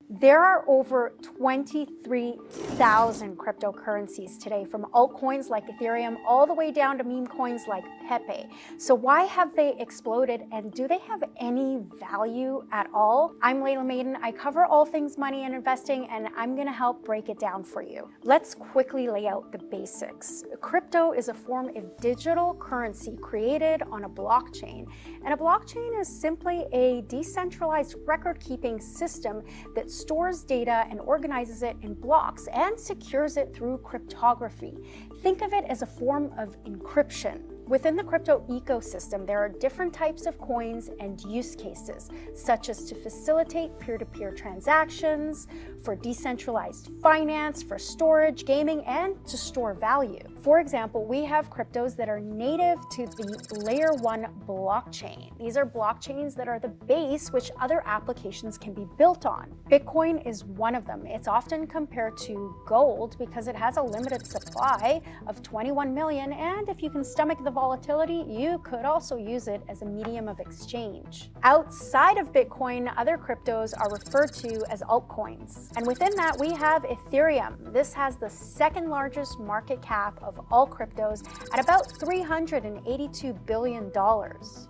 There are over 23,000 cryptocurrencies today, from altcoins like Ethereum all the way down to meme coins like Pepe. So why have they exploded, and do they have any value at all? I'm Layla Maiden. I cover all things money and investing, and I'm going to help break it down for you. Let's quickly lay out the basics. Crypto is a form of digital currency created on a blockchain, and a blockchain is simply a decentralized record-keeping system that stores data and organizes it in blocks and secures it through cryptography. Think of it as a form of encryption. Within the crypto ecosystem, there are different types of coins and use cases, such as to facilitate peer-to-peer transactions, for decentralized finance, for storage, gaming, and to store value. For example, we have cryptos that are native to the Layer 1 blockchain. These are blockchains that are the base which other applications can be built on. Bitcoin is one of them. It's often compared to gold because it has a limited supply of 21 million, and if you can stomach the volatility, you could also use it as a medium of exchange. Outside of Bitcoin, other cryptos are referred to as altcoins. And within that, we have Ethereum. This has the second largest market cap of all cryptos at about $382 billion.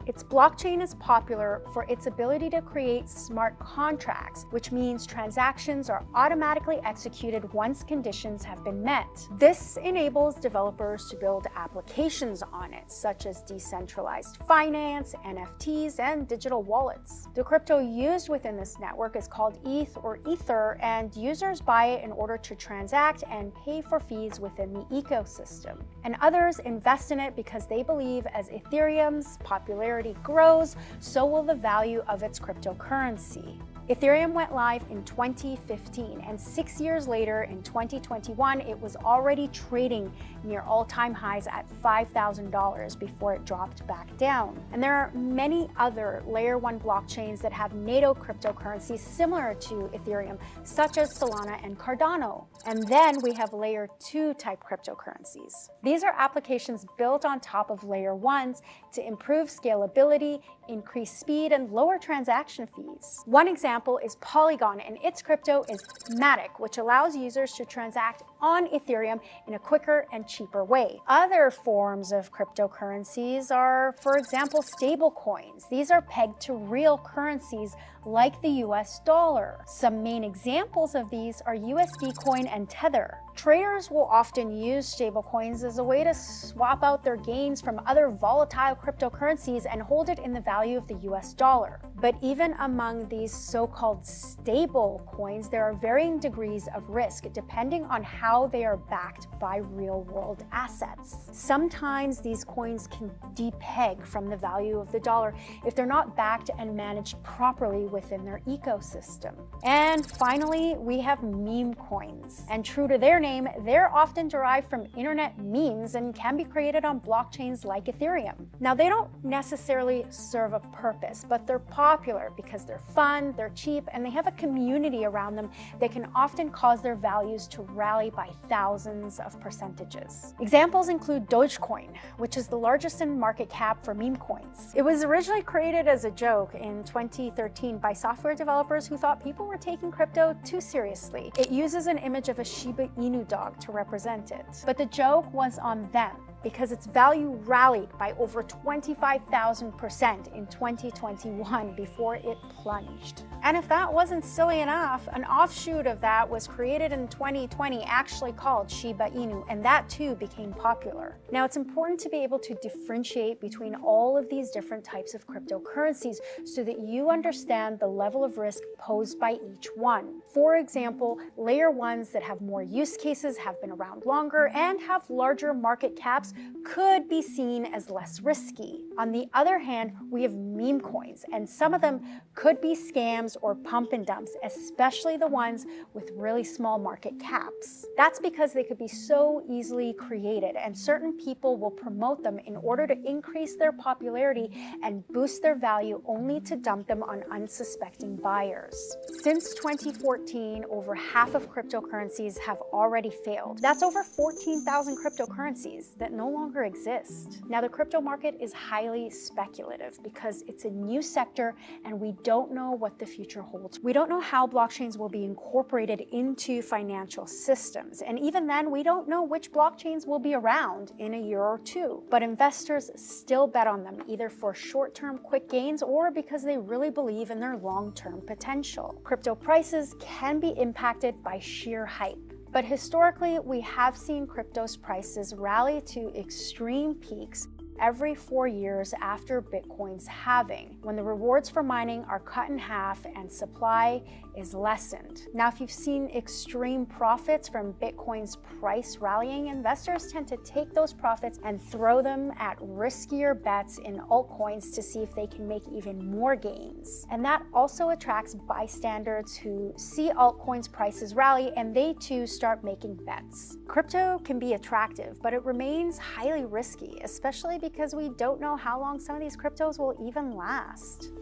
Its blockchain is popular for its ability to create smart contracts, which means transactions are automatically executed once conditions have been met. This enables developers to build applications on it, such as decentralized finance, NFTs, and digital wallets. The crypto used within this network is called ETH or Ether, and users buy it in order to transact and pay for fees within the ecosystem. And others invest in it because they believe as Ethereum's popularity grows, so will the value of its cryptocurrency. Ethereum went live in 2015, and 6 years later, in 2021, it was already trading near all-time highs at $5,000 before it dropped back down. And there are many other Layer 1 blockchains that have native cryptocurrencies similar to Ethereum, such as Solana and Cardano. And then we have Layer 2 type cryptocurrencies. These are applications built on top of Layer 1s to improve scalability, increase speed, and lower transaction fees. One example is Polygon, and its crypto is Matic, which allows users to transact on Ethereum in a quicker and cheaper way. Other forms of cryptocurrencies are, for example, stable coins. These are pegged to real currencies like the US dollar. Some main examples of these are USD Coin and Tether. Traders will often use stablecoins as a way to swap out their gains from other volatile cryptocurrencies and hold it in the value of the US dollar. But even among these so-called stable coins, there are varying degrees of risk depending on how they are backed by real-world assets. Sometimes these coins can depeg from the value of the dollar if they're not backed and managed properly within their ecosystem. And finally, we have meme coins. And true to their name, they're often derived from internet memes and can be created on blockchains like Ethereum. Now, they don't necessarily serve a purpose, but they're popular because they're fun, they're cheap, and they have a community around them that can often cause their values to rally by thousands of percentages. Examples include Dogecoin, which is the largest in market cap for meme coins. It was originally created as a joke in 2013 by software developers who thought people were taking crypto too seriously. It uses an image of a Shiba Inu dog to represent it. But the joke was on them, because its value rallied by over 25,000% in 2021 before it plunged. And if that wasn't silly enough, an offshoot of that was created in 2020, actually called Shiba Inu, and that too became popular. Now, it's important to be able to differentiate between all of these different types of cryptocurrencies so that you understand the level of risk posed by each one. For example, Layer 1s that have more use cases, have been around longer, and have larger market caps could be seen as less risky. On the other hand, we have meme coins, and some of them could be scams or pump and dumps, especially the ones with really small market caps. That's because they could be so easily created, and certain people will promote them in order to increase their popularity and boost their value, only to dump them on unsuspecting buyers. Since 2014, over half of cryptocurrencies have already failed. That's over 14,000 cryptocurrencies that no no longer exist. Now, the crypto market is highly speculative because it's a new sector and we don't know what the future holds. We don't know how blockchains will be incorporated into financial systems. And even then, we don't know which blockchains will be around in a year or two. But investors still bet on them, either for short-term quick gains or because they really believe in their long-term potential. Crypto prices can be impacted by sheer hype. But historically, we have seen crypto's prices rally to extreme peaks every 4 years after Bitcoin's halving, when the rewards for mining are cut in half and supply is lessened. Now, if you've seen extreme profits from Bitcoin's price rallying, investors tend to take those profits and throw them at riskier bets in altcoins to see if they can make even more gains. And that also attracts bystanders who see altcoins prices rally and they too start making bets. Crypto can be attractive, but it remains highly risky, especially because we don't know how long some of these cryptos will even last.